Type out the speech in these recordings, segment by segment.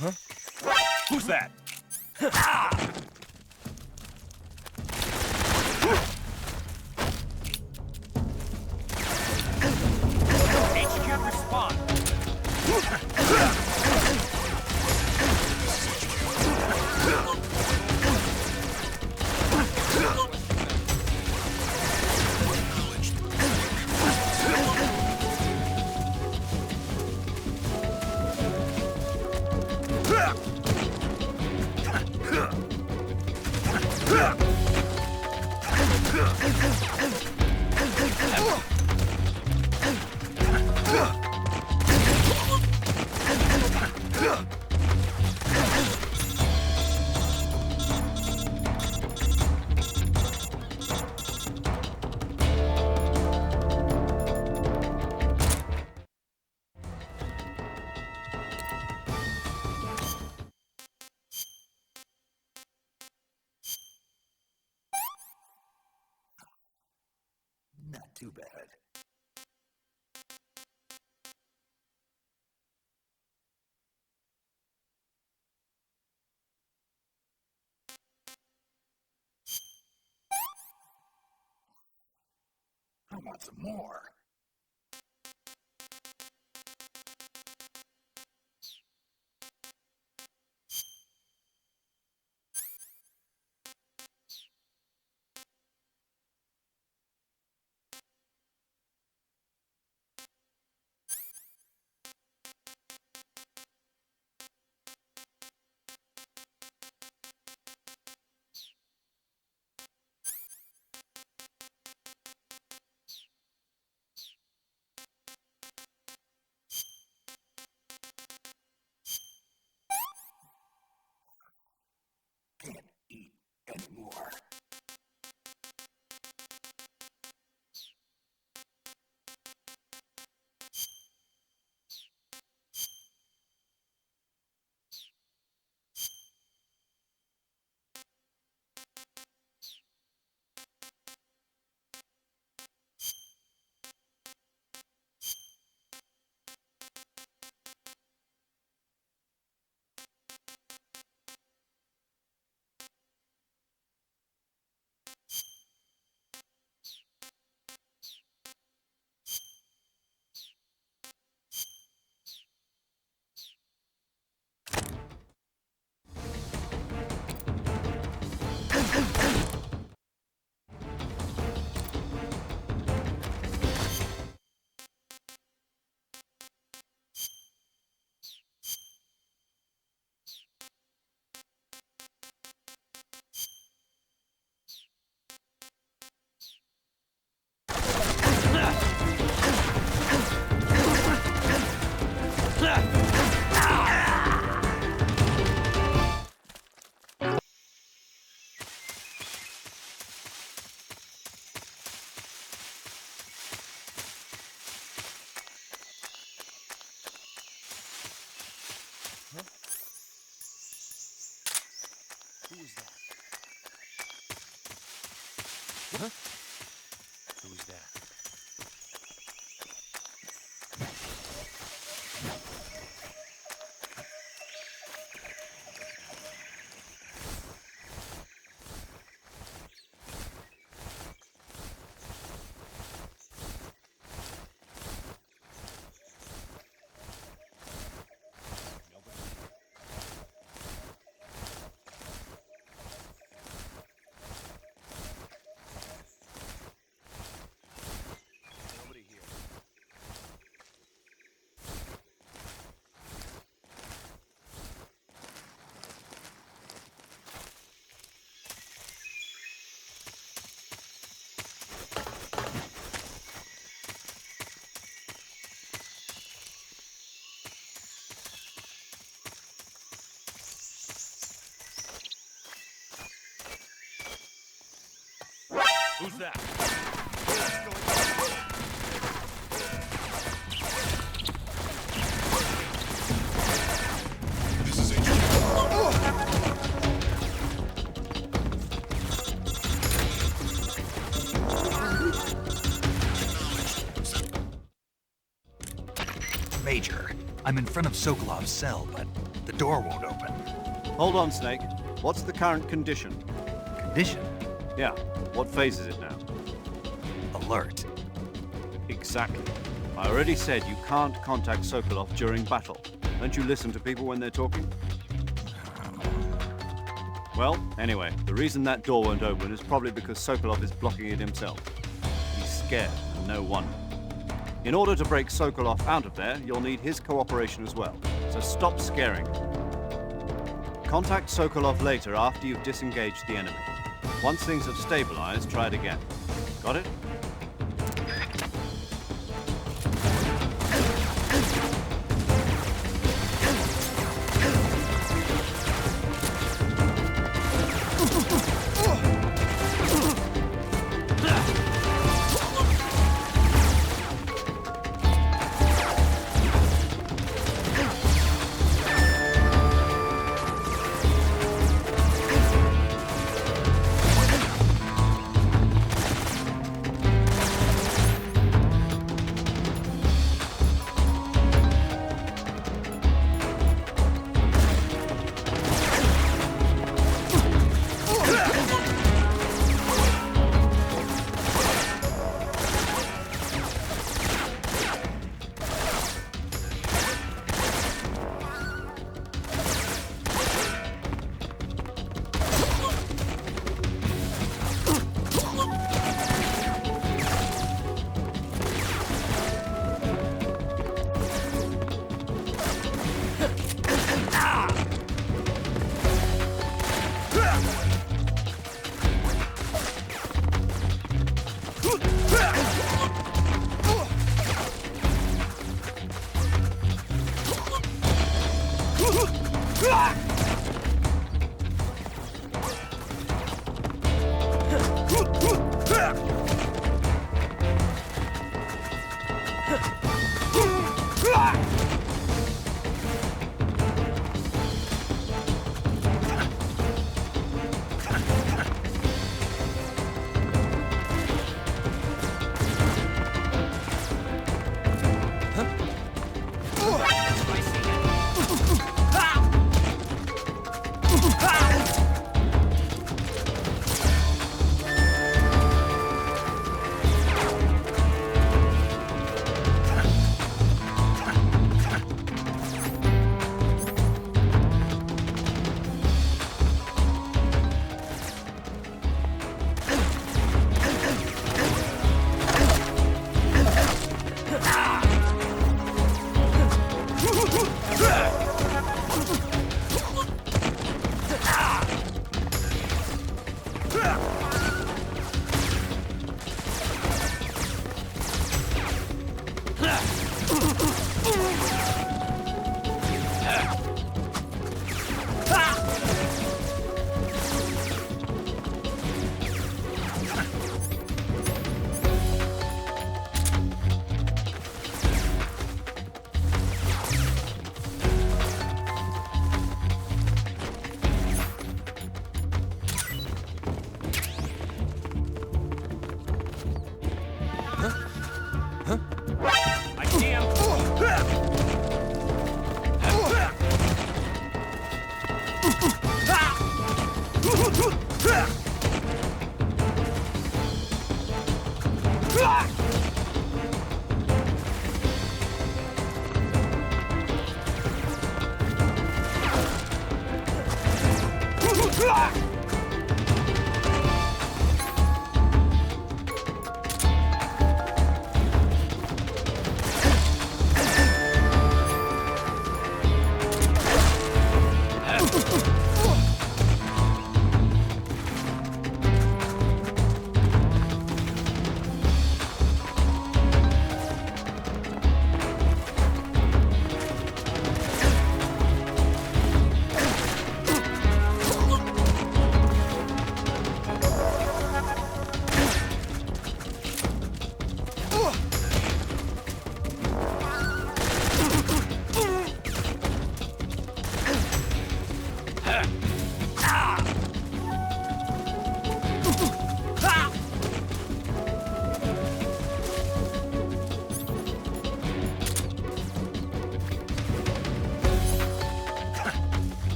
Who's that? HQ respond. Not too bad. I want some more. Can't eat anymore. Who is that? Huh? Who is that? Nobody here. Who's that? This is HQ. Major, I'm in front of Sokolov's cell, but the door won't open. Hold on, Snake. What's the current condition? Condition? Yeah, what phase is it now? Alert. Exactly. I already said you can't contact Sokolov during battle. Don't you listen to people when they're talking? Well, anyway, the reason that door won't open is probably because Sokolov is blocking it himself. He's scared, and no wonder. In order to break Sokolov out of there, you'll need his cooperation as well. So stop scaring him. Contact Sokolov later after you've disengaged the enemy. Once things have stabilized, try it again. Got it? I see him.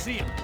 see him.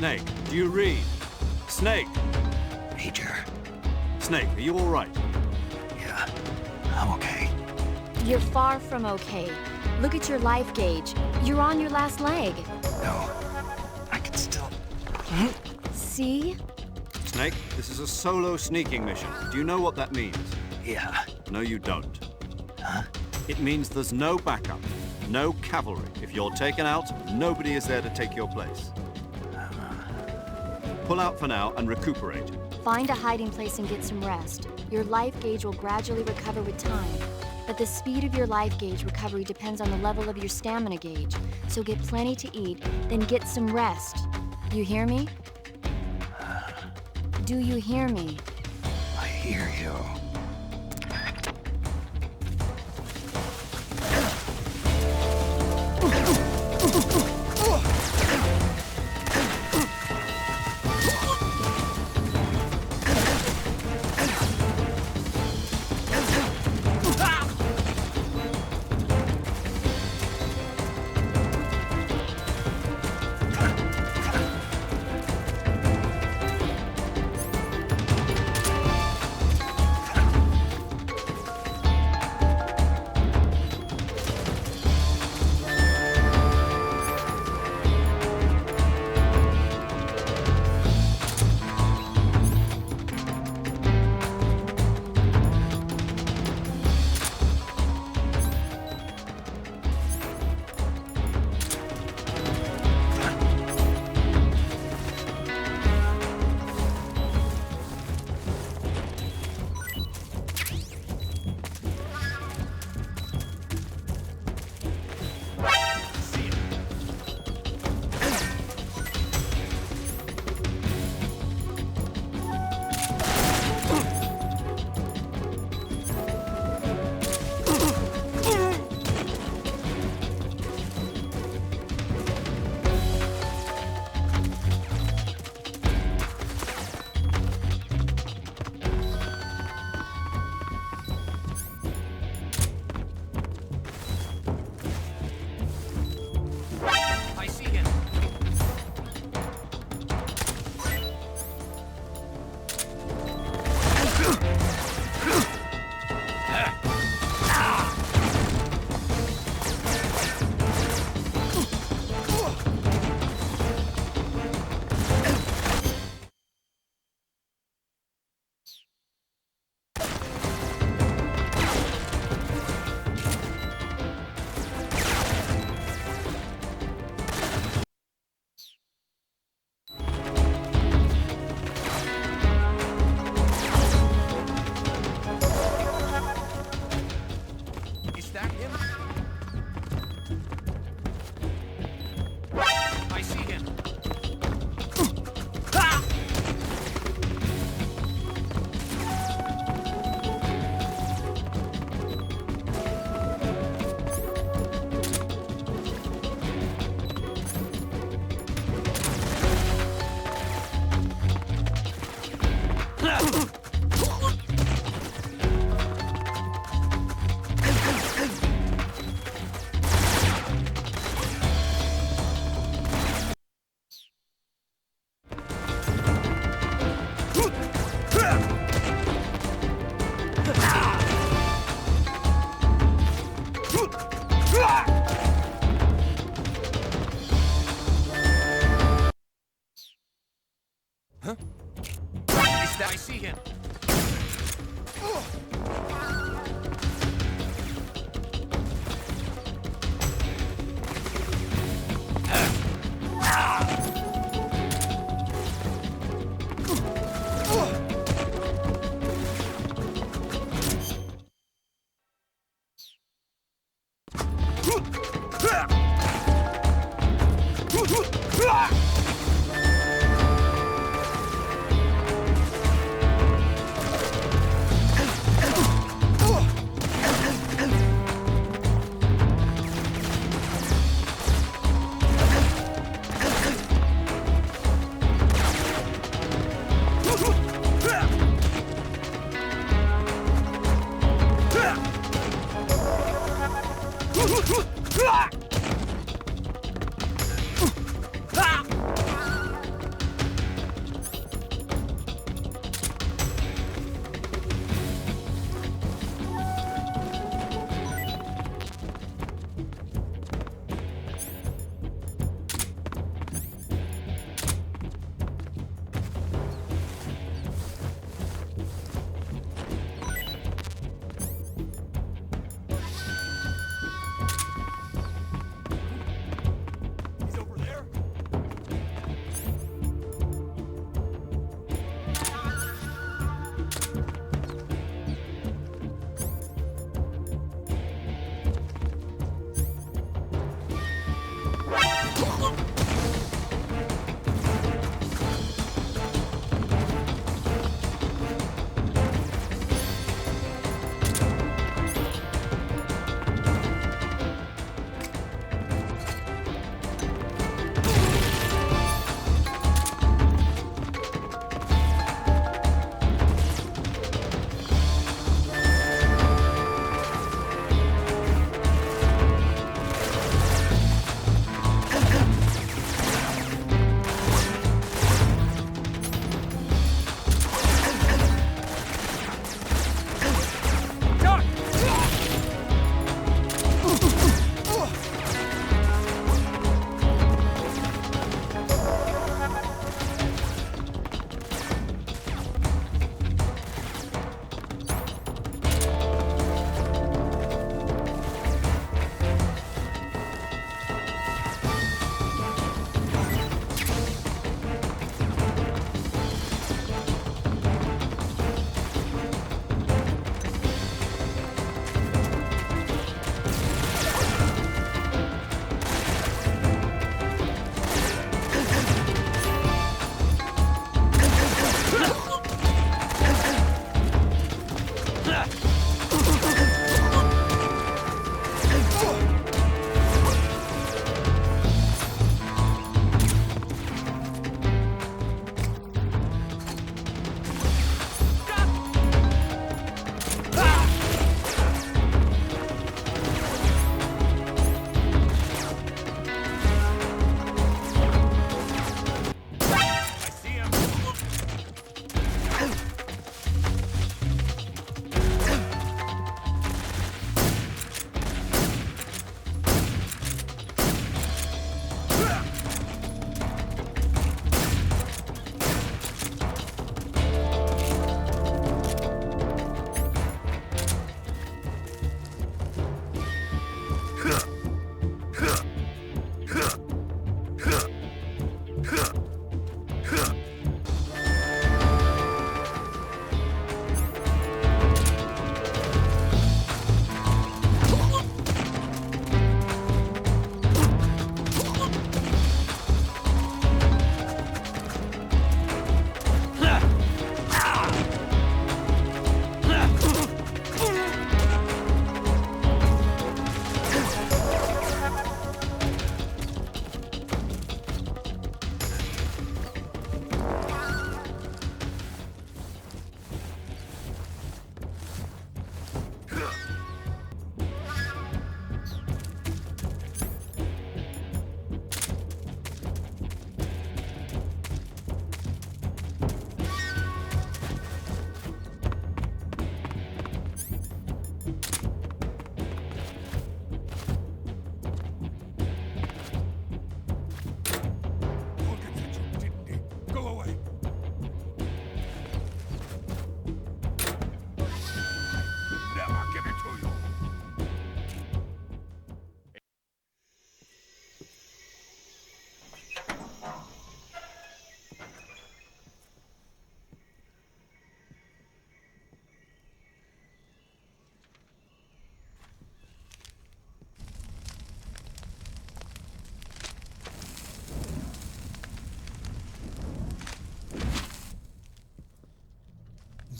Snake, do you read? Snake! Major. Snake, are you all right? Yeah, I'm okay. You're far from okay. Look at your life gauge. You're on your last leg. No, I can still... See? Snake, this is a solo sneaking mission. Do you know what that means? Yeah. No, you don't. Huh? It means there's no backup, no cavalry. If you're taken out, nobody is there to take your place. Pull out for now and recuperate. Find a hiding place and get some rest. Your life gauge will gradually recover with time. But the speed of your life gauge recovery depends on the level of your stamina gauge. So get plenty to eat, then get some rest. You hear me? Do you hear me? I hear you.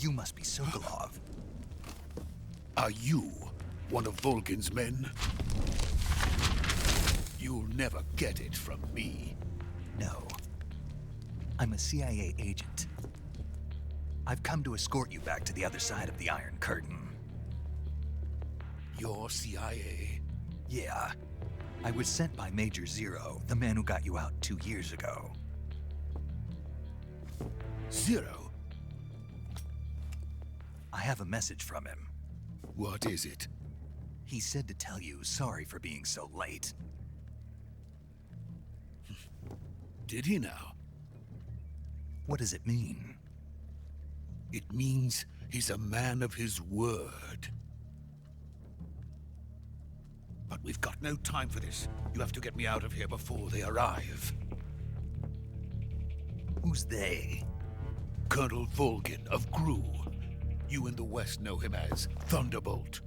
You must be Sokolov. Are you one of Volgin's men? You'll never get it from me. No. I'm a CIA agent. I've come to escort you back to the other side of the Iron Curtain. You're CIA? Yeah. I was sent by Major Zero, the man who got you out 2 years ago. Zero? I have a message from him. What is it? He said to tell you sorry for being so late. Did he now? What does it mean? It means he's a man of his word. But we've got no time for this. You have to get me out of here before they arrive. Who's they? Colonel Volgin of GRU. You in the West know him as Thunderbolt.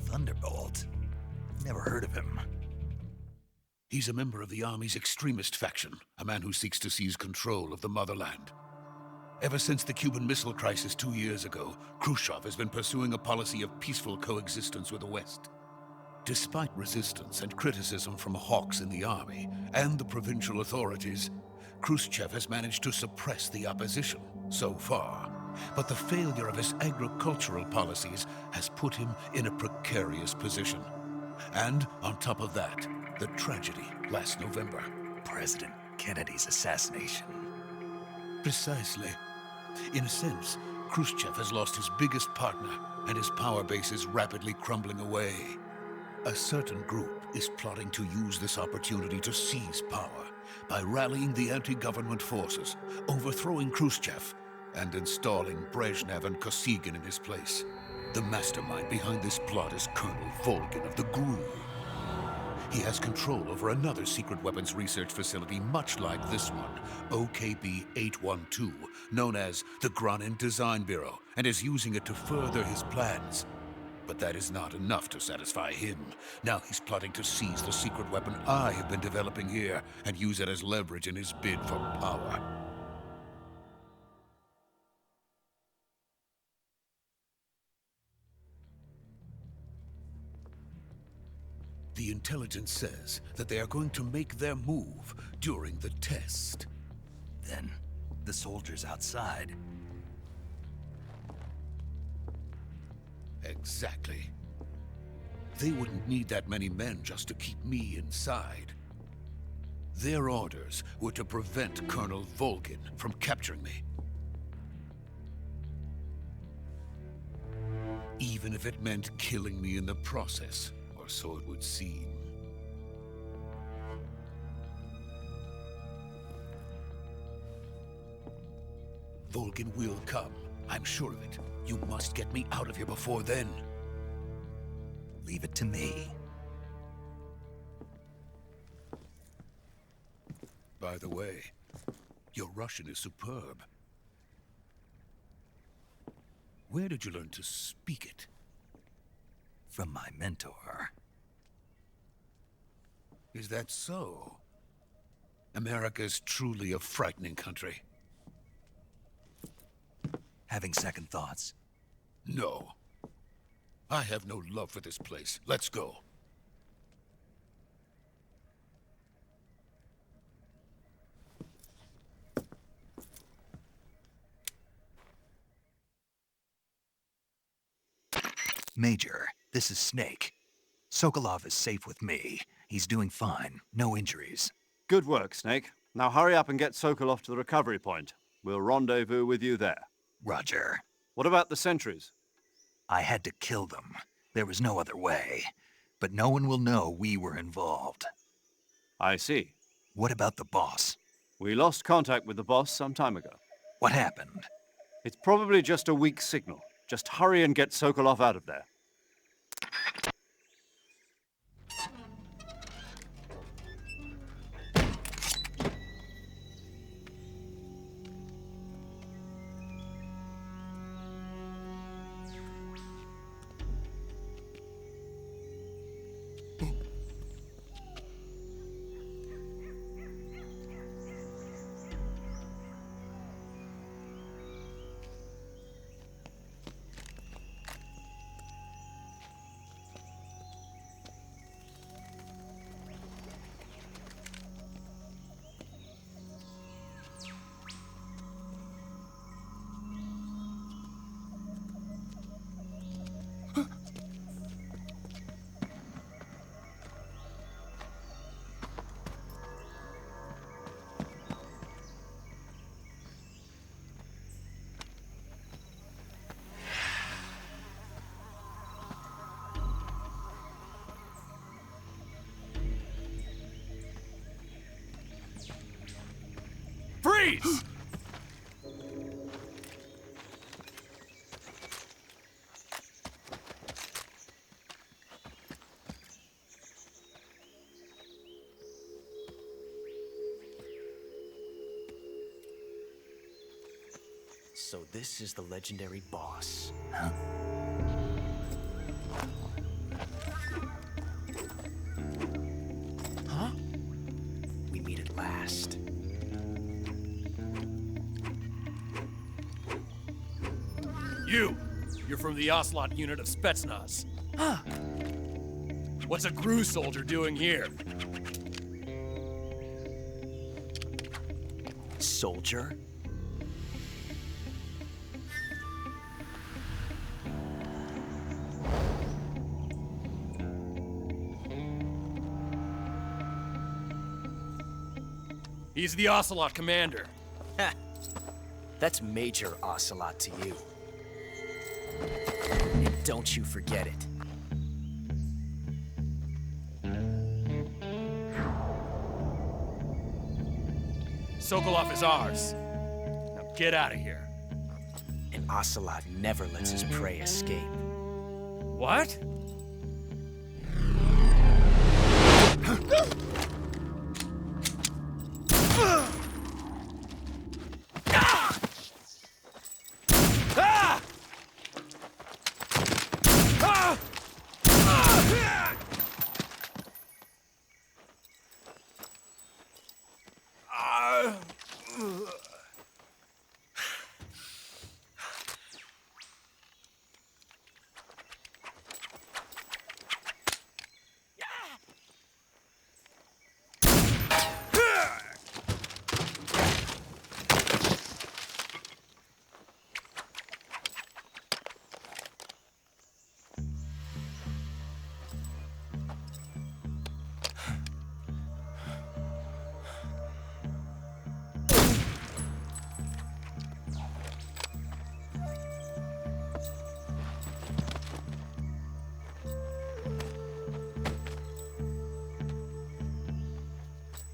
Thunderbolt? Never heard of him. He's a member of the Army's extremist faction, a man who seeks to seize control of the motherland. Ever since the Cuban Missile Crisis 2 years ago, Khrushchev has been pursuing a policy of peaceful coexistence with the West. Despite resistance and criticism from hawks in the army and the provincial authorities, Khrushchev has managed to suppress the opposition so far. But the failure of his agricultural policies has put him in a precarious position. And on top of that, the tragedy last November. President Kennedy's assassination. Precisely. In a sense, Khrushchev has lost his biggest partner, and his power base is rapidly crumbling away. A certain group is plotting to use this opportunity to seize power by rallying the anti-government forces, overthrowing Khrushchev, and installing Brezhnev and Kosygin in his place. The mastermind behind this plot is Colonel Volgin of the GRU. He has control over another secret weapons research facility much like this one, OKB-812, known as the Granin Design Bureau, and is using it to further his plans. But that is not enough to satisfy him. Now he's plotting to seize the secret weapon I have been developing here and use it as leverage in his bid for power. The intelligence says that they are going to make their move during the test. Then, the soldiers outside. Exactly. They wouldn't need that many men just to keep me inside. Their orders were to prevent Colonel Volgin from capturing me. Even if it meant killing me in the process, or so it would seem. Volgin will come. I'm sure of it. You must get me out of here before then. Leave it to me. By the way, your Russian is superb. Where did you learn to speak it? From my mentor. Is that so? America is truly a frightening country. Having second thoughts? No. I have no love for this place. Let's go. Major, this is Snake. Sokolov is safe with me. He's doing fine. No injuries. Good work, Snake. Now hurry up and get Sokolov to the recovery point. We'll rendezvous with you there. Roger. What about the sentries? I had to kill them. There was no other way. But no one will know we were involved. I see. What about the boss? We lost contact with the boss some time ago. What happened? It's probably just a weak signal. Just hurry and get Sokolov out of there. Freeze! So this is the legendary boss. Huh? We meet at last. You're from the Ocelot unit of Spetsnaz. Huh. What's a GRU soldier doing here? Soldier? He's the Ocelot commander. Ha! That's Major Ocelot to you. And don't you forget it. Sokolov is ours. Now get out of here. And Ocelot never lets his prey escape. What?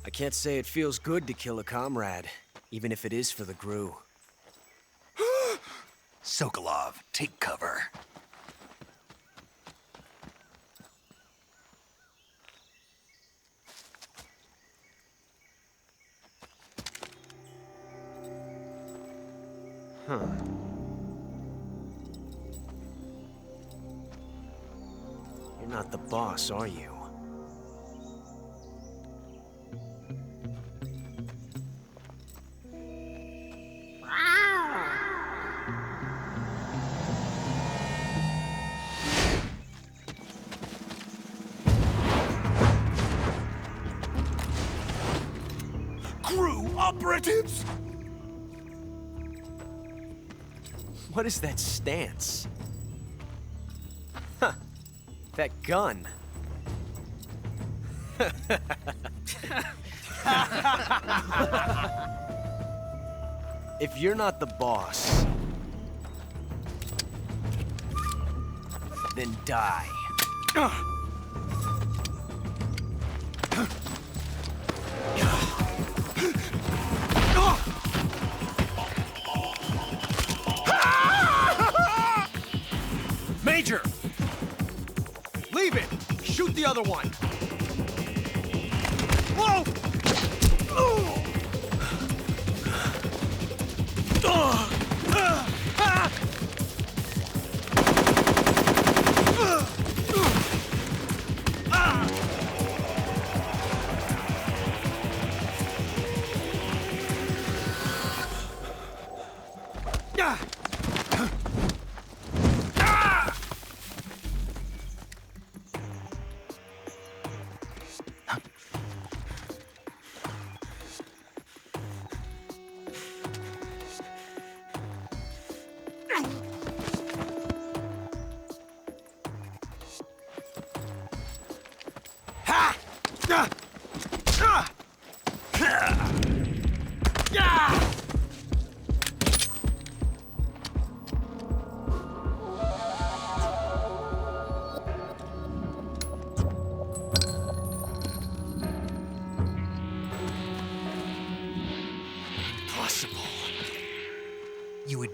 I can't say it feels good to kill a comrade, even if it is for the GRU. Sokolov, take cover. Huh. You're not the boss, are you? GRU operatives! What is that stance? Huh. That gun. If you're not the boss, then die. Major! Leave it! Shoot the other one! Whoa!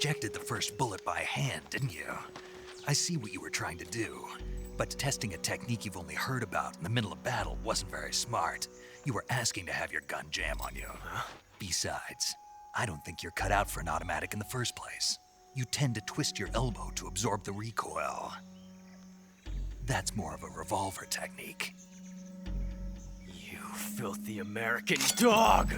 ejected the first bullet by hand, didn't you? I see what you were trying to do. But testing a technique you've only heard about in the middle of battle wasn't very smart. You were asking to have your gun jam on you. Huh? Besides, I don't think you're cut out for an automatic in the first place. You tend to twist your elbow to absorb the recoil. That's more of a revolver technique. You filthy American dog!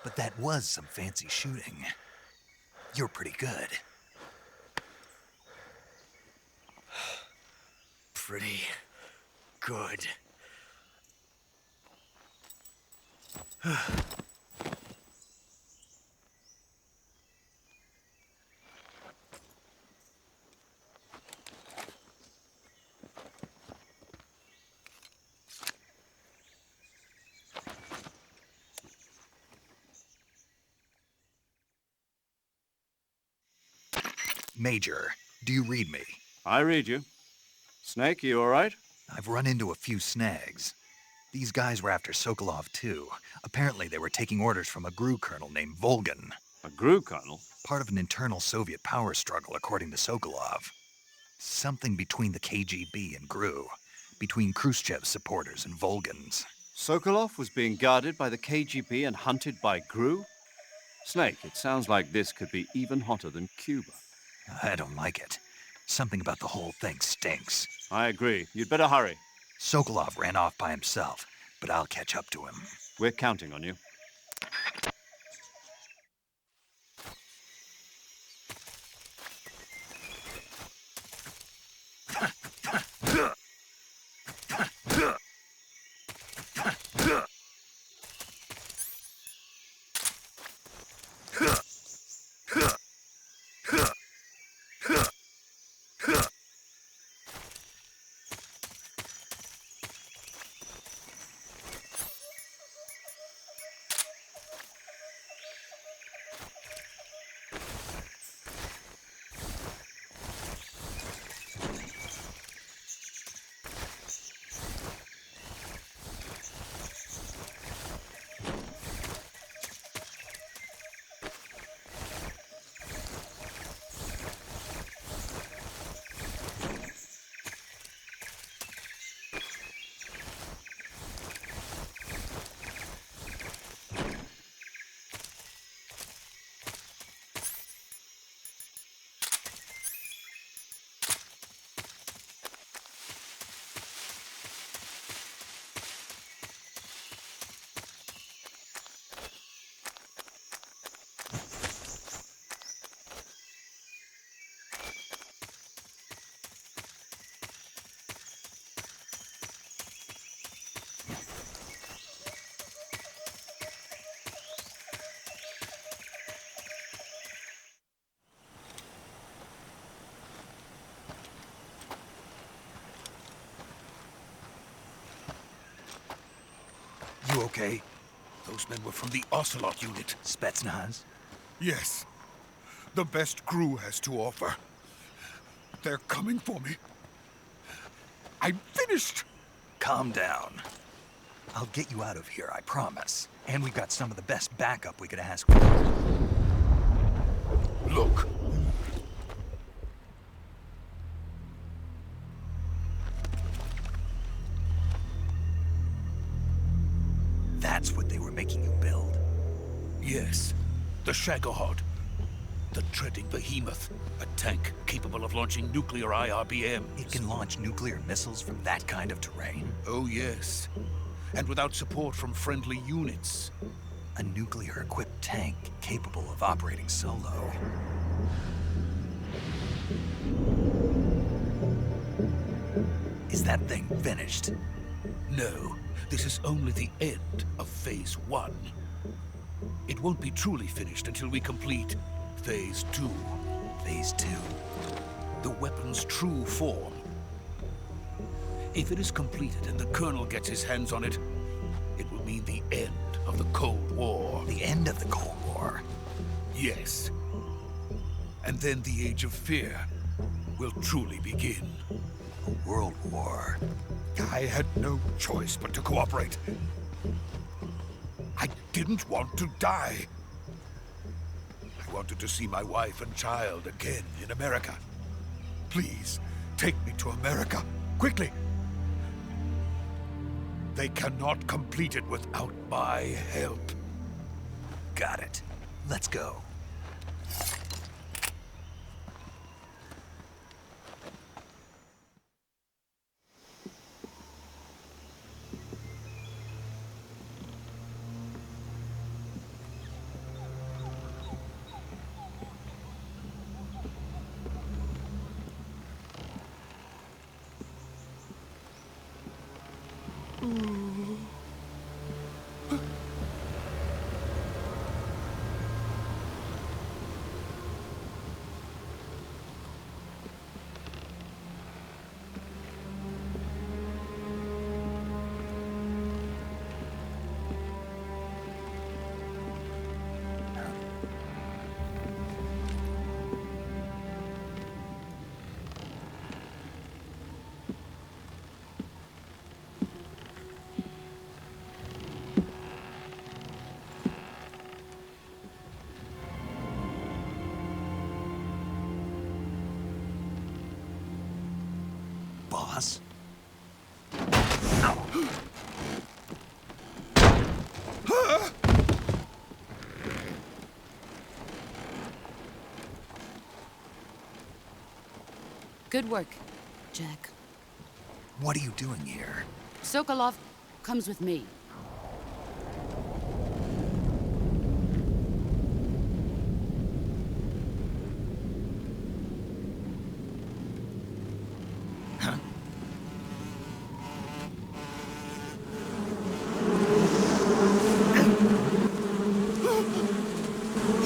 But that was some fancy shooting. You're pretty good. Pretty good. Major, do you read me? I read you. Snake, you all right? I've run into a few snags. These guys were after Sokolov too. Apparently they were taking orders from a GRU colonel named Volgan. A GRU colonel? Part of an internal Soviet power struggle, according to Sokolov. Something between the KGB and GRU. Between Khrushchev's supporters and Volgan's. Sokolov was being guarded by the KGB and hunted by GRU? Snake, it sounds like this could be even hotter than Cuba. I don't like it. Something about the whole thing stinks. I agree. You'd better hurry. Sokolov ran off by himself, but I'll catch up to him. We're counting on you. You okay? Those men were from the Ocelot unit. Spetsnaz? Yes. The best GRU has to offer. They're coming for me. I'm finished! Calm down. I'll get you out of here, I promise. And we've got some of the best backup we could ask for. Look. That's what they were making you build? Yes. The Shagohod. The treading behemoth. A tank capable of launching nuclear IRBMs. It can launch nuclear missiles from that kind of terrain? Oh, yes. And without support from friendly units. A nuclear-equipped tank capable of operating solo. Is that thing finished? No. This is only the end of Phase 1. It won't be truly finished until we complete Phase 2. Phase 2? The weapon's true form. If it is completed and the Colonel gets his hands on it, it will mean the end of the Cold War. The end of the Cold War? Yes. And then the Age of Fear will truly begin. A world war. I had no choice but to cooperate. I didn't want to die. I wanted to see my wife and child again in America. Please, take me to America, quickly. They cannot complete it without my help. Got it. Let's go. Boss? Good work, Jack. What are you doing here? Sokolov comes with me.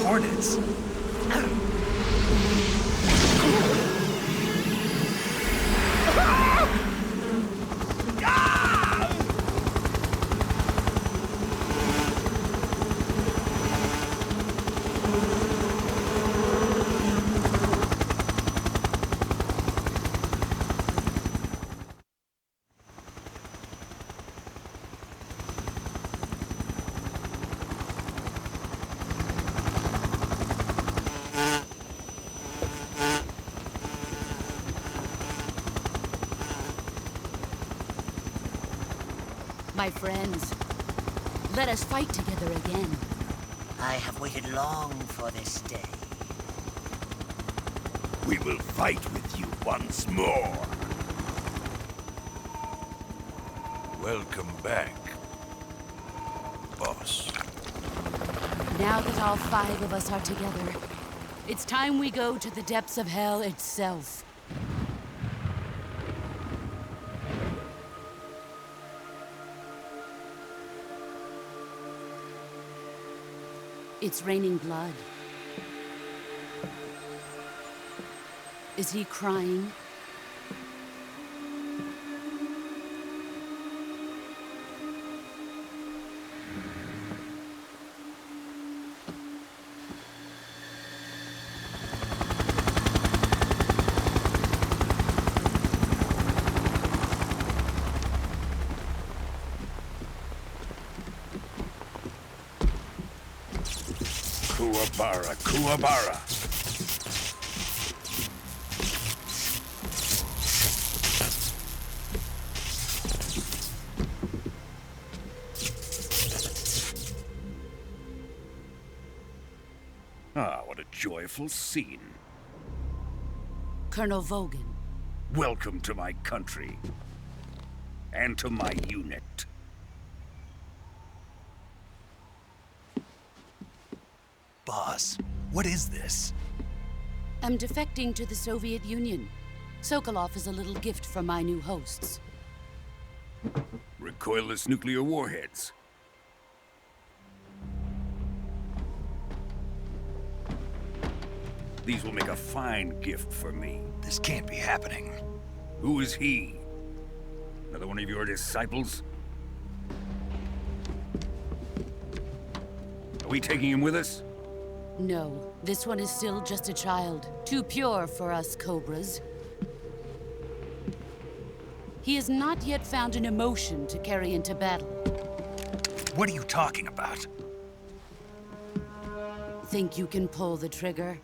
Hornets! My friends, let us fight together again. I have waited long for this day. We will fight with you once more. Welcome back, boss. Now that all 5 of us are together, it's time we go to the depths of hell itself. It's raining blood. Is he crying? Kuwabara, Kuwabara. Ah, what a joyful scene. Colonel Vogan. Welcome to my country. And to my unit. Boss, what is this? I'm defecting to the Soviet Union. Sokolov is a little gift from my new hosts. Recoilless nuclear warheads. These will make a fine gift for me. This can't be happening. Who is he? Another one of your disciples? Are we taking him with us? No, this one is still just a child. Too pure for us Cobras. He has not yet found an emotion to carry into battle. What are you talking about? Think you can pull the trigger?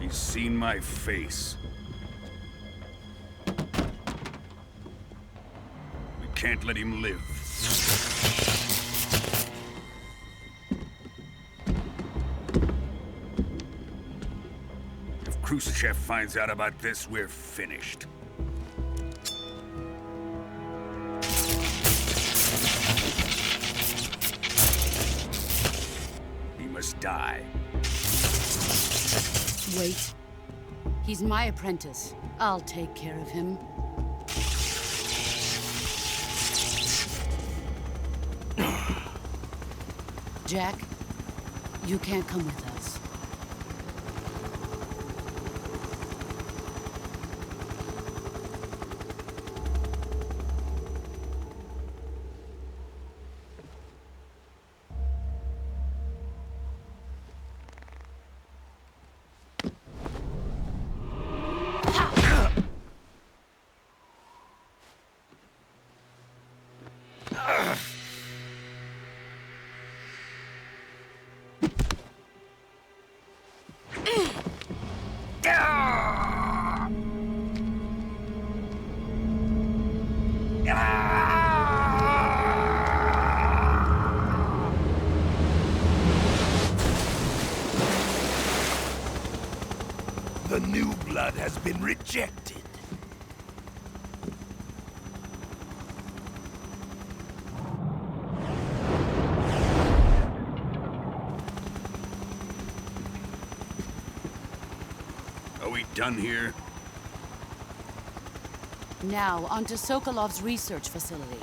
He's seen my face. We can't let him live. If Khrushchev finds out about this, we're finished. He must die. Wait. He's my apprentice. I'll take care of him. Jack, you can't come with us. The new blood has been rejected. Are we done here? Now, onto Sokolov's research facility.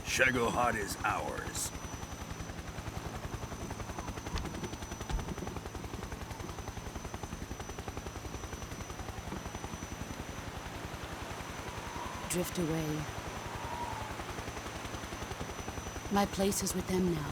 Shagohod is ours. Drift away. My place is with them now.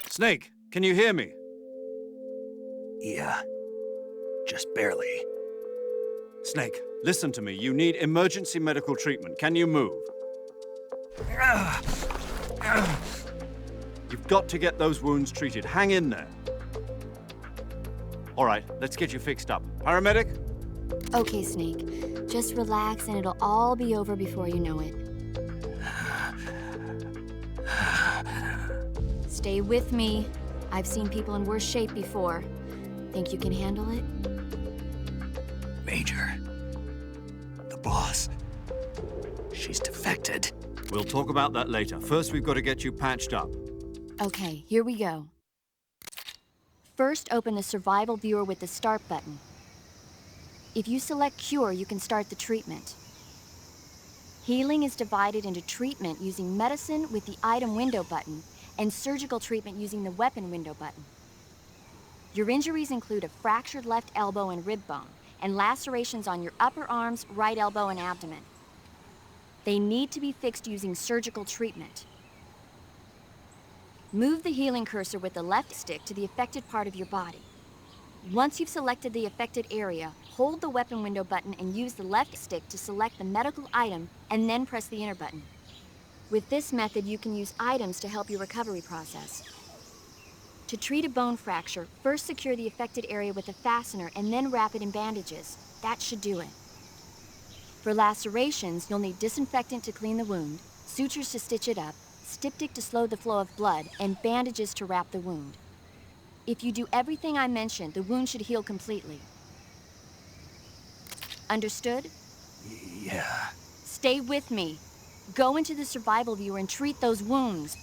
Snake, can you hear me? Yeah. Just barely. Snake, listen to me. You need emergency medical treatment. Can you move? You've got to get those wounds treated. Hang in there. All right, let's get you fixed up. Paramedic? Okay, Snake. Just relax and it'll all be over before you know it. Stay with me. I've seen people in worse shape before. Think you can handle it? Major. The boss. She's defected. We'll talk about that later. First, we've got to get you patched up. Okay, here we go. First, open the survival viewer with the start button. If you select cure, you can start the treatment. Healing is divided into treatment using medicine with the item window button and surgical treatment using the weapon window button. Your injuries include a fractured left elbow and rib bone, and lacerations on your upper arms, right elbow, and abdomen. They need to be fixed using surgical treatment. Move the healing cursor with the left stick to the affected part of your body. Once you've selected the affected area, hold the weapon window button and use the left stick to select the medical item and then press the enter button. With this method, you can use items to help your recovery process. To treat a bone fracture, first secure the affected area with a fastener and then wrap it in bandages. That should do it. For lacerations, you'll need disinfectant to clean the wound, sutures to stitch it up, styptic to slow the flow of blood, and bandages to wrap the wound. If you do everything I mentioned, the wound should heal completely. Understood? Yeah. Stay with me. Go into the survival viewer and treat those wounds.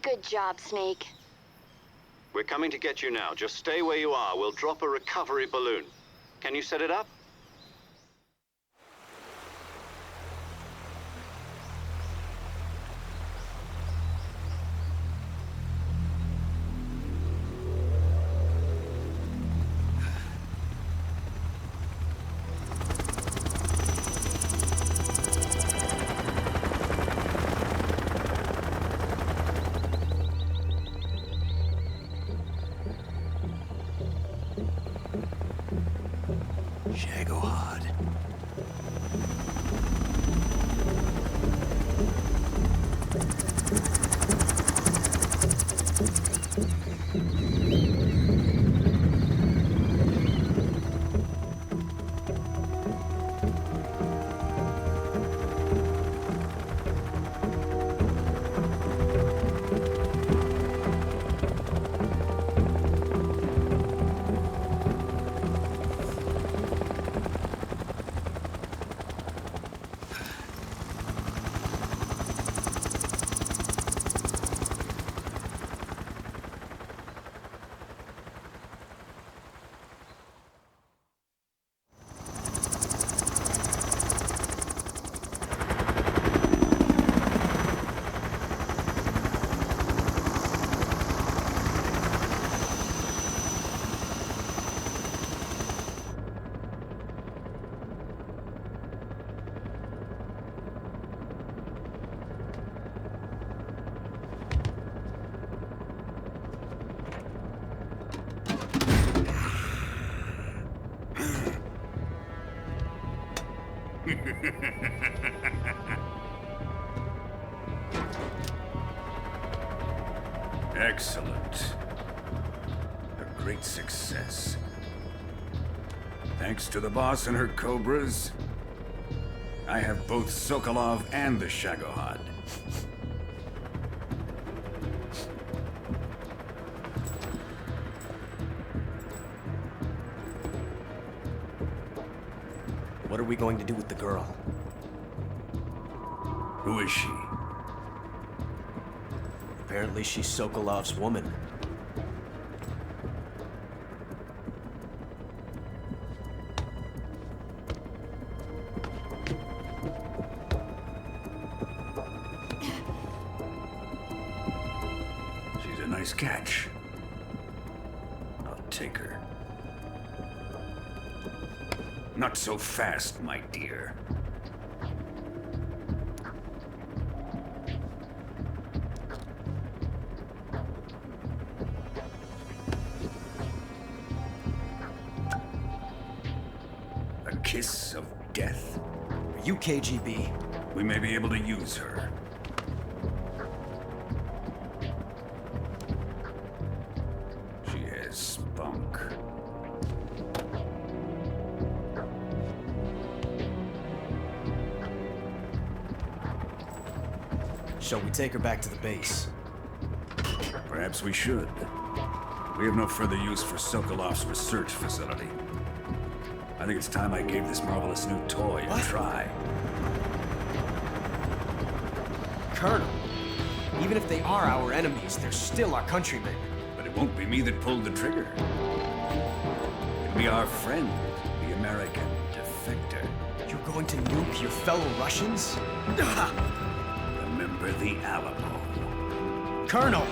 Good job, Snake. We're coming to get you now. Just stay where you are. We'll drop a recovery balloon. Can you set it up? Shagohod. Excellent. A great success. Thanks to the boss and her cobras, I have both Sokolov and the Shagohod. What are we going to do with the girl? Who is she? Apparently she's Sokolov's woman. She's a nice catch. I'll take her. Not so fast, my dear. A kiss of death. Are you KGB? We may be able to use her. She has spunk. Shall we take her back to the base? Perhaps we should. We have no further use for Sokolov's research facility. I think it's time I gave this marvelous new toy a try. Colonel, even if they are our enemies, they're still our countrymen. But it won't be me that pulled the trigger. It'll be our friend, the American defector. You're going to nuke your fellow Russians? Remember the Alamo. Colonel!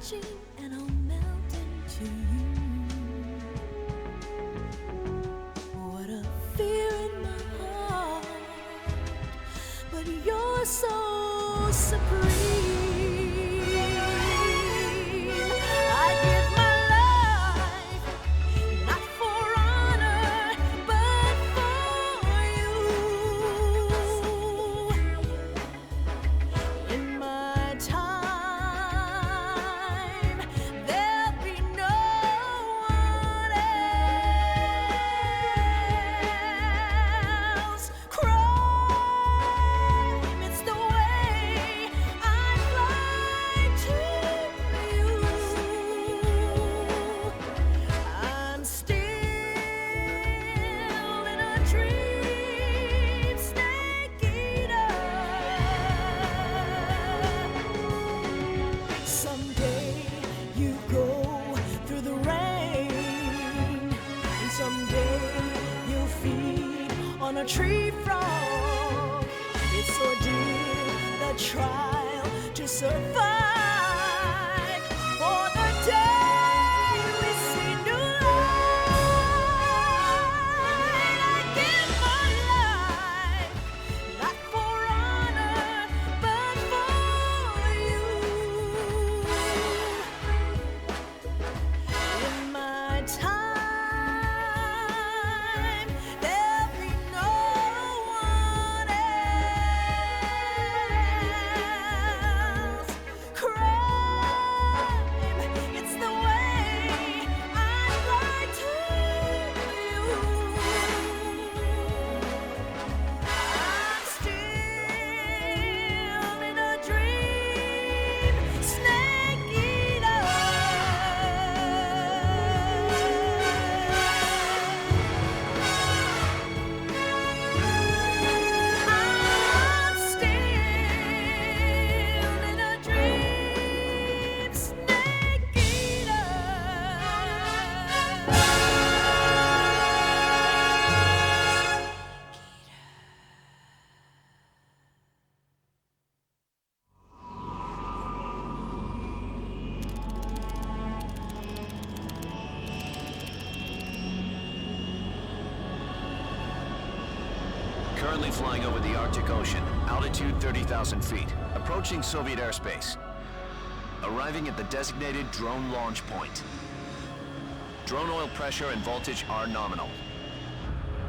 touching and I'll melt into you. What a fear in my heart, but you're so supreme. I give my life, not for honor, but for you. In my time, there'll be no one else. Crime, it's the way I fly to you. I'm still in a dream, snake eater. Someday you go through the rain, and someday you'll feed on a tree frog. It's ordeal, the trial to survive for the day we see new light. I give my life, not for honor, but for you. In my time, there'll be no one else. Crime, it's the way I fly to you. I'm still in a dream, snake eater. I'm still in a dream, snake eater. Currently flying over the Arctic Ocean, altitude 30,000 feet, approaching Soviet airspace. Arriving at the designated drone launch point. Drone oil pressure and voltage are nominal.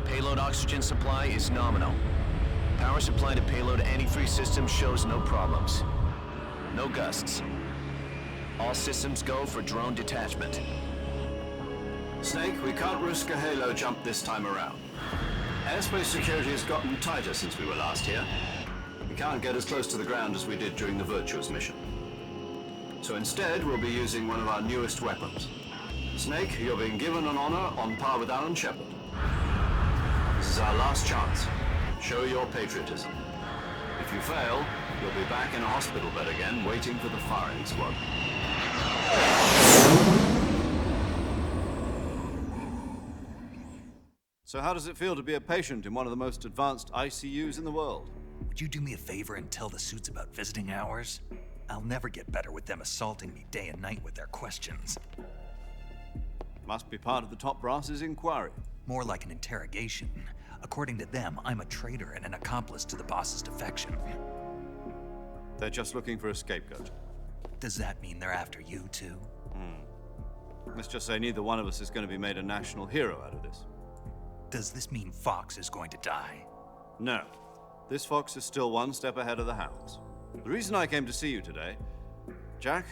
Payload oxygen supply is nominal. Power supply to payload antifreeze system shows no problems. No gusts. All systems go for drone detachment. Snake, we can't risk a halo jump this time around. Airspace security has gotten tighter since we were last here. We can't get as close to the ground as we did during the Virtuous mission. So instead, we'll be using one of our newest weapons. Snake, you're being given an honor on par with Alan Shepard. This is our last chance. Show your patriotism. If you fail, you'll be back in a hospital bed again, waiting for the firing squad. So how does it feel to be a patient in one of the most advanced ICUs in the world? Would you do me a favor and tell the suits about visiting hours? I'll never get better with them assaulting me day and night with their questions. Must be part of the top brass's inquiry. More like an interrogation. According to them, I'm a traitor and an accomplice to the boss's defection. They're just looking for a scapegoat. Does that mean they're after you too? Let's just say neither one of us is going to be made a national hero out of this. Does this mean Fox is going to die? No. This fox is still one step ahead of the hounds. The reason I came to see you today, Jack,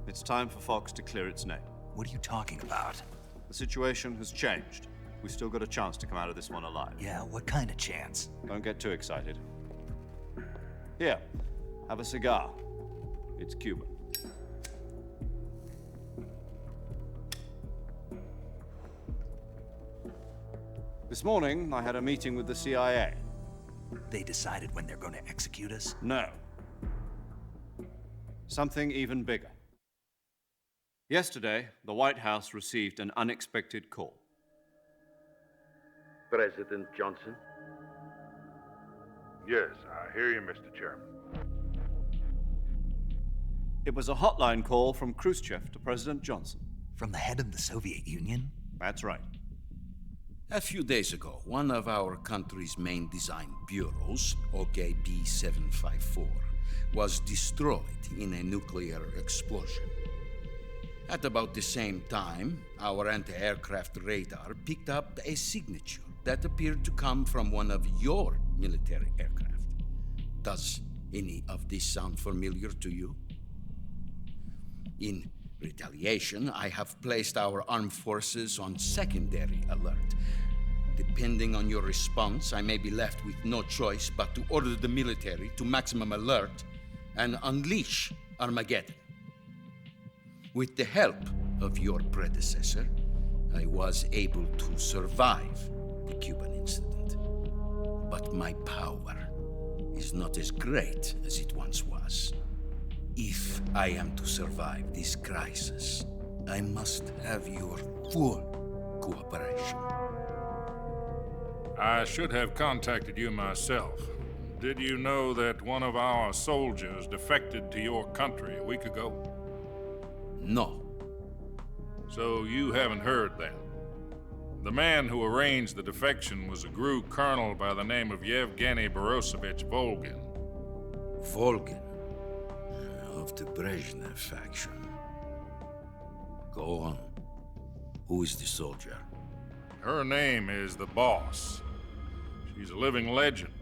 it's time for Fox to clear its name. What are you talking about? The situation has changed. We've still got a chance to come out of this one alive. Yeah, what kind of chance? Don't get too excited. Here, have a cigar. It's Cuban. This morning, I had a meeting with the CIA. They decided when they're going to execute us? No. Something even bigger. Yesterday, the White House received an unexpected call. President Johnson? Yes, I hear you, Mr. Chairman. It was a hotline call from Khrushchev to President Johnson. From the head of the Soviet Union? That's right. A few days ago, one of our country's main design bureaus, OKB 754, was destroyed in a nuclear explosion. At about the same time, our anti-aircraft radar picked up a signature that appeared to come from one of your military aircraft. Does any of this sound familiar to you? In retaliation, I have placed our armed forces on secondary alert. Depending on your response, I may be left with no choice but to order the military to maximum alert and unleash Armageddon. With the help of your predecessor, I was able to survive the Cuban incident. But my power is not as great as it once was. If I am to survive this crisis, I must have your full cooperation. I should have contacted you myself. Did you know that one of our soldiers defected to your country a week ago? No. So you haven't heard then. The man who arranged the defection was a GRU colonel by the name of Yevgeny Borisovich Volgin. Volgin? Of the Brezhnev faction. Go on. Who is the soldier? Her name is the Boss. She's a living legend.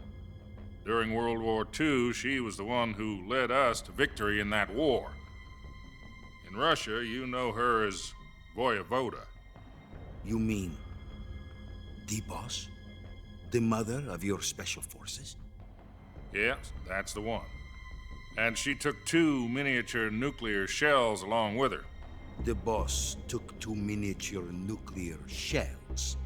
During World War II, she was the one who led us to victory in that war. In Russia, you know her as Voyevoda. You mean the Boss? The mother of your special forces? Yes, that's the one. And she took 2 miniature nuclear shells along with her. The Boss took 2 miniature nuclear shells?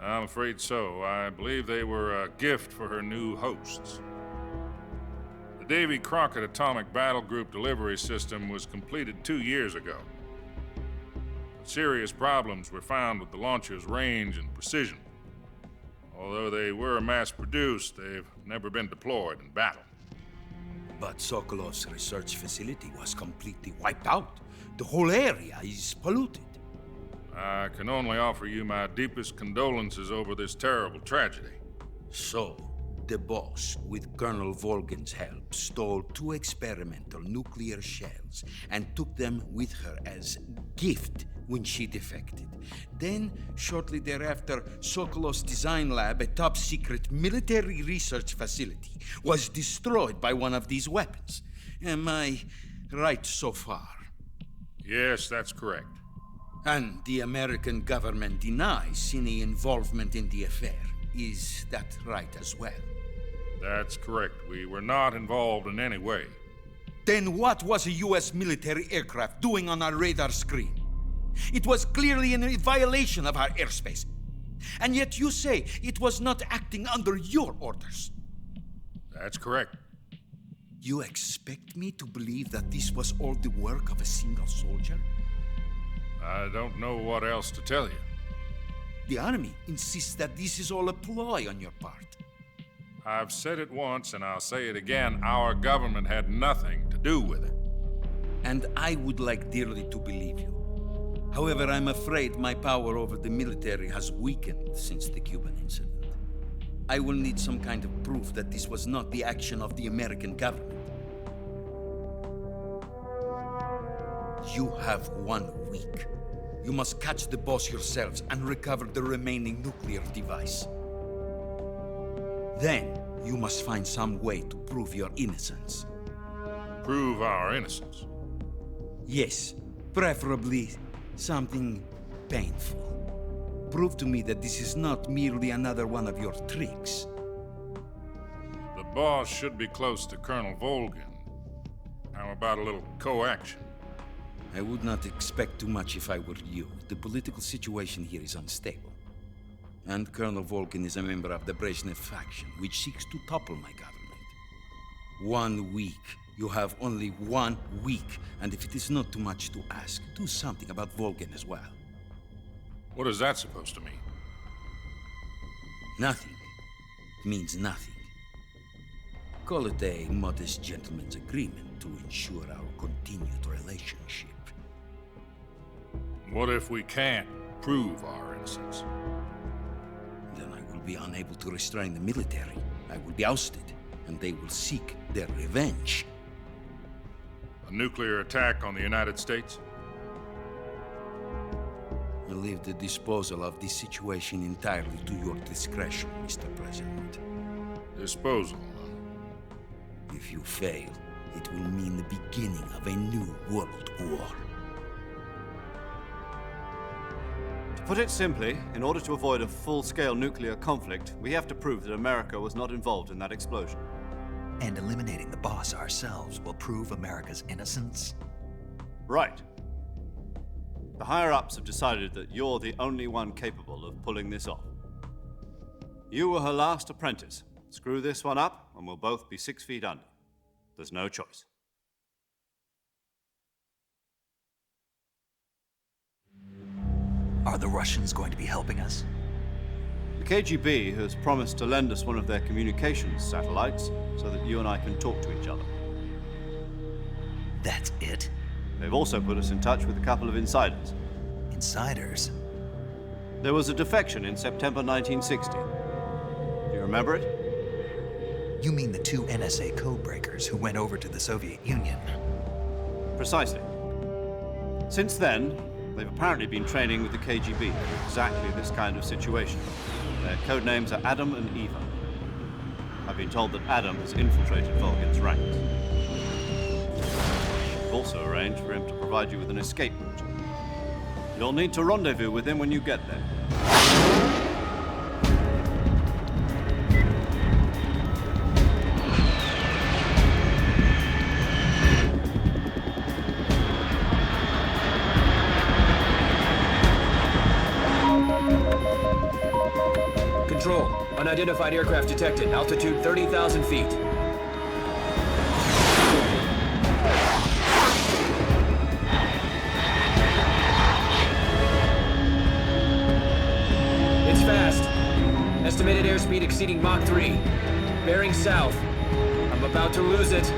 I'm afraid so. I believe they were a gift for her new hosts. The Davy Crockett Atomic Battle Group delivery system was completed 2 years ago. But serious problems were found with the launcher's range and precision. Although they were mass-produced, they've never been deployed in battle. But Sokolov's research facility was completely wiped out. The whole area is polluted. I can only offer you my deepest condolences over this terrible tragedy. So, the Boss, with Colonel Volgin's help, stole 2 experimental nuclear shells and took them with her as gift when she defected. Then, shortly thereafter, Sokolov's design lab, a top-secret military research facility, was destroyed by one of these weapons. Am I right so far? Yes, that's correct. And the American government denies any involvement in the affair. Is that right as well? That's correct. We were not involved in any way. Then what was a U.S. military aircraft doing on our radar screen? It was clearly in violation of our airspace. And yet you say it was not acting under your orders. That's correct. You expect me to believe that this was all the work of a single soldier? I don't know what else to tell you. The Army insists that this is all a ploy on your part. I've said it once and I'll say it again. Our government had nothing to do with it. And I would like dearly to believe you. However, I'm afraid my power over the military has weakened since the Cuban incident. I will need some kind of proof that this was not the action of the American government. You have 1 week. You must catch the Boss yourselves and recover the remaining nuclear device. Then, you must find some way to prove your innocence. Prove our innocence? Yes, preferably something painful. Prove to me that this is not merely another one of your tricks. The Boss should be close to Colonel Volgin. How about a little co-action? I would not expect too much if I were you. The political situation here is unstable. And Colonel Volgin is a member of the Brezhnev faction, which seeks to topple my government. 1 week. You have only 1 week, and if it is not too much to ask, do something about Volgin as well. What is that supposed to mean? Nothing. It means nothing. Call it a modest gentleman's agreement to ensure our continued relationship. What if we can't prove our innocence? Then I will be unable to restrain the military. I will be ousted, and they will seek their revenge. A nuclear attack on the United States? I leave the disposal of this situation entirely to your discretion, Mr. President. Disposal? If you fail, it will mean the beginning of a new world war. To put it simply, in order to avoid a full-scale nuclear conflict, we have to prove that America was not involved in that explosion. And eliminating the boss ourselves will prove America's innocence? Right. The higher-ups have decided that you're the only one capable of pulling this off. You were her last apprentice. Screw this one up, and we'll both be 6 feet under. There's no choice. Are the Russians going to be helping us? The KGB has promised to lend us one of their communications satellites so that you and I can talk to each other. That's it? They've also put us in touch with a couple of insiders. Insiders? There was a defection in September 1960. Do you remember it? You mean the 2 NSA codebreakers who went over to the Soviet Union? Precisely. Since then, they've apparently been training with the KGB for exactly this kind of situation. Their codenames are Adam and Eva. I've been told that Adam has infiltrated Volgin's ranks. We've also arranged for him to provide you with an escape route. You'll need to rendezvous with him when you get there. Control. Unidentified aircraft detected. Altitude 30,000 feet. It's fast. Estimated airspeed exceeding Mach 3. Bearing south. I'm about to lose it.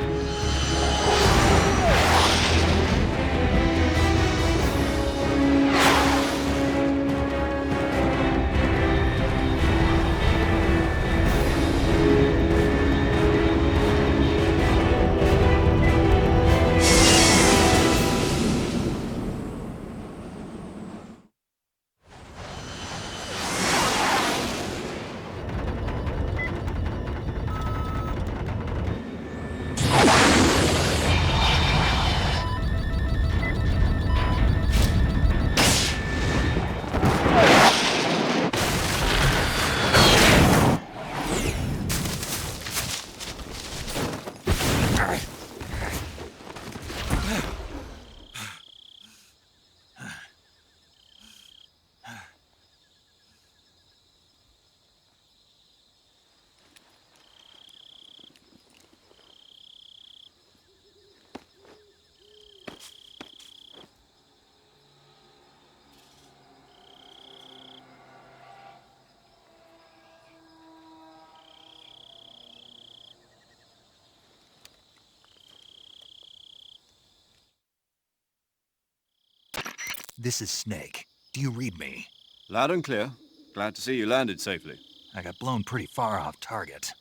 This is Snake. Do you read me? Loud and clear. Glad to see you landed safely. I got blown pretty far off target.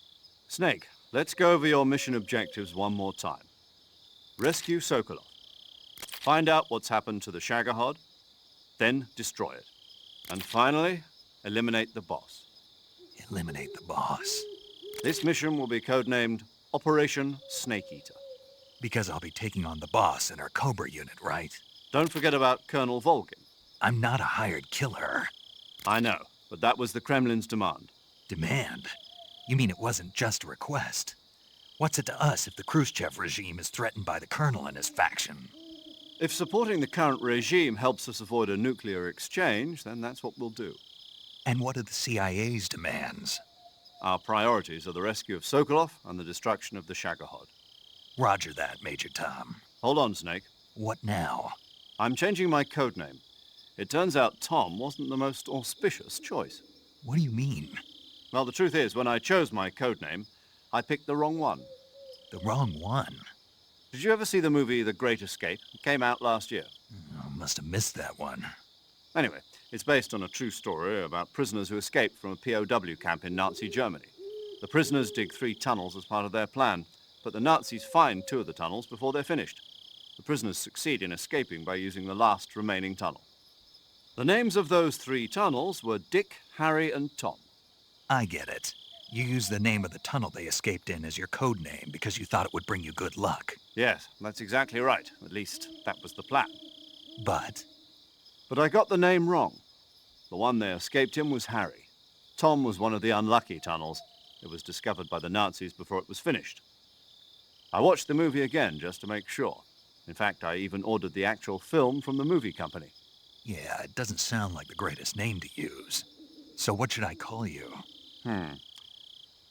Snake, let's go over your mission objectives one more time. Rescue Sokolov. Find out what's happened to the Shagohod, then destroy it. And finally, eliminate the boss. Eliminate the boss? This mission will be codenamed Operation Snake Eater. Because I'll be taking on the boss in our Cobra unit, right? Don't forget about Colonel Volgin. I'm not a hired killer. I know, but that was the Kremlin's demand. Demand? You mean it wasn't just a request? What's it to us if the Khrushchev regime is threatened by the Colonel and his faction? If supporting the current regime helps us avoid a nuclear exchange, then that's what we'll do. And what are the CIA's demands? Our priorities are the rescue of Sokolov and the destruction of the Shagohod. Roger that, Major Tom. Hold on, Snake. What now? I'm changing my codename. It turns out Tom wasn't the most auspicious choice. What do you mean? Well, the truth is, when I chose my codename, I picked the wrong one. The wrong one. Did you ever see the movie The Great Escape? It came out last year. Oh, must have missed that one. Anyway, it's based on a true story about prisoners who escaped from a POW camp in Nazi Germany. The prisoners dig 3 tunnels as part of their plan, but the Nazis find 2 of the tunnels before they're finished. The prisoners succeed in escaping by using the last remaining tunnel. The names of those 3 tunnels were Dick, Harry, and Tom. I get it. You used the name of the tunnel they escaped in as your code name because you thought it would bring you good luck. Yes, that's exactly right. At least, that was the plan. But? But I got the name wrong. The one they escaped in was Harry. Tom was one of the unlucky tunnels. It was discovered by the Nazis before it was finished. I watched the movie again just to make sure. In fact, I even ordered the actual film from the movie company. Yeah, it doesn't sound like the greatest name to use. So what should I call you?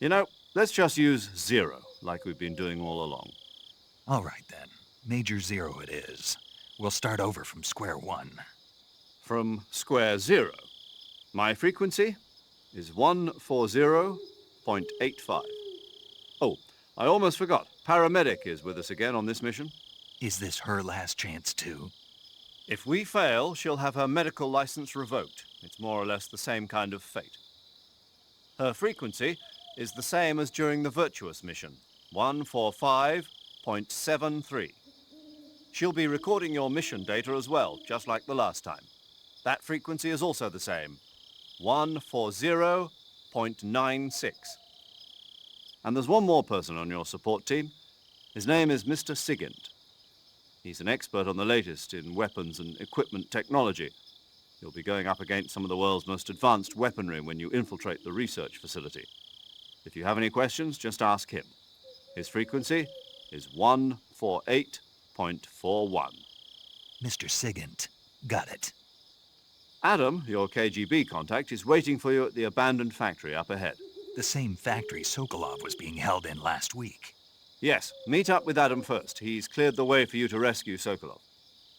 You know, let's just use Zero, like we've been doing all along. All right, then. Major Zero it is. We'll start over from square one. From square zero. My frequency is 140.85. Oh, I almost forgot. Paramedic is with us again on this mission. Is this her last chance, too? If we fail, she'll have her medical license revoked. It's more or less the same kind of fate. Her frequency is the same as during the Virtuous mission, 145.73. She'll be recording your mission data as well, just like the last time. That frequency is also the same, 140.96. And there's one more person on your support team. His name is Mr. Sigint. He's an expert on the latest in weapons and equipment technology. You'll be going up against some of the world's most advanced weaponry when you infiltrate the research facility. If you have any questions, just ask him. His frequency is 148.41. Mr. Sigint. Got it. Adam, your KGB contact, is waiting for you at the abandoned factory up ahead. The same factory Sokolov was being held in last week. Yes, meet up with Adam first. He's cleared the way for you to rescue Sokolov.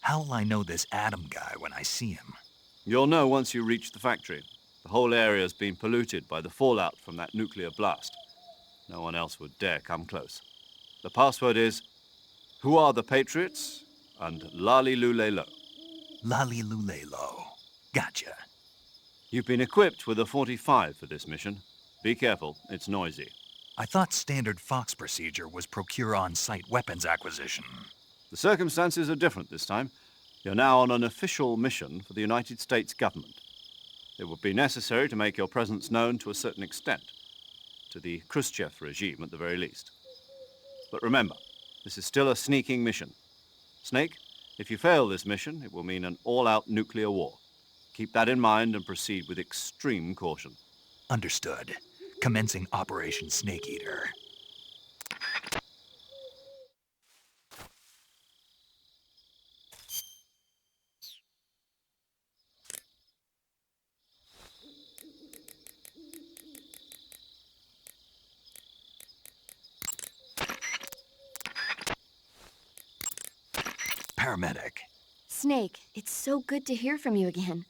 How will I know this Adam guy when I see him? You'll know once you reach the factory. The whole area's been polluted by the fallout from that nuclear blast. No one else would dare come close. The password is, "Who are the Patriots?" and Lali Lule Lo. Lali Lule Lo. Gotcha. You've been equipped with a 45 for this mission. Be careful, it's noisy. I thought standard Fox procedure was procure on-site weapons acquisition. The circumstances are different this time. You're now on an official mission for the United States government. It would be necessary to make your presence known to a certain extent, to the Khrushchev regime at the very least. But remember, this is still a sneaking mission. Snake, if you fail this mission, it will mean an all-out nuclear war. Keep that in mind and proceed with extreme caution. Understood. Commencing Operation Snake Eater. Paramedic. Snake, it's so good to hear from you again.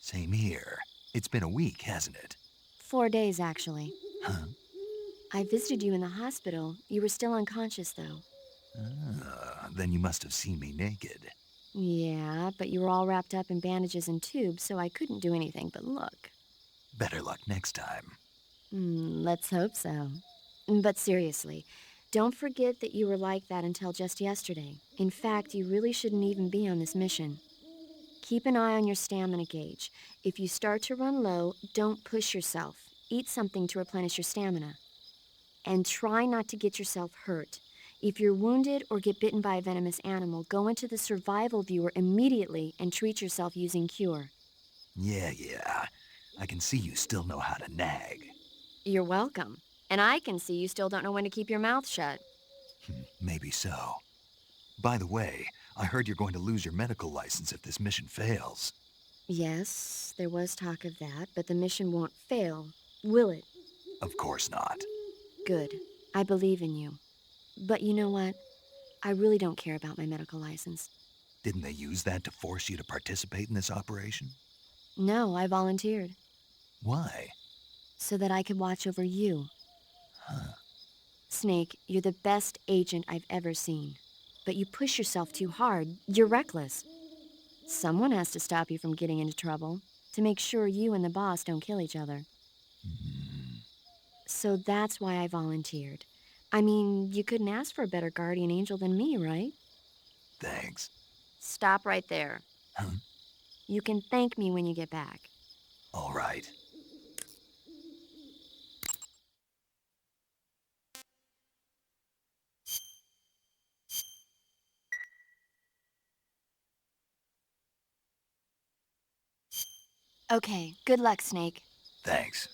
Same here. It's been a week, hasn't it? 4 days, actually. Huh? I visited you in the hospital. You were still unconscious, though. Then you must have seen me naked. Yeah, but you were all wrapped up in bandages and tubes, so I couldn't do anything but look. Better luck next time. Let's hope so. But seriously, don't forget that you were like that until just yesterday. In fact, you really shouldn't even be on this mission. Keep an eye on your stamina gauge. If you start to run low, don't push yourself. Eat something to replenish your stamina. And try not to get yourself hurt. If you're wounded or get bitten by a venomous animal, go into the survival viewer immediately and treat yourself using Cure. Yeah. I can see you still know how to nag. You're welcome. And I can see you still don't know when to keep your mouth shut. Maybe so. By the way, I heard you're going to lose your medical license if this mission fails. Yes, there was talk of that, but the mission won't fail, will it? Of course not. Good. I believe in you. But you know what? I really don't care about my medical license. Didn't they use that to force you to participate in this operation? No, I volunteered. Why? So that I could watch over you. Huh. Snake, you're the best agent I've ever seen. But you push yourself too hard. You're reckless. Someone has to stop you from getting into trouble, to make sure you and the boss don't kill each other. So that's why I volunteered. I mean, you couldn't ask for a better guardian angel than me, right? Thanks. Stop right there. Huh? You can thank me when you get back. All right. Okay, good luck, Snake. Thanks.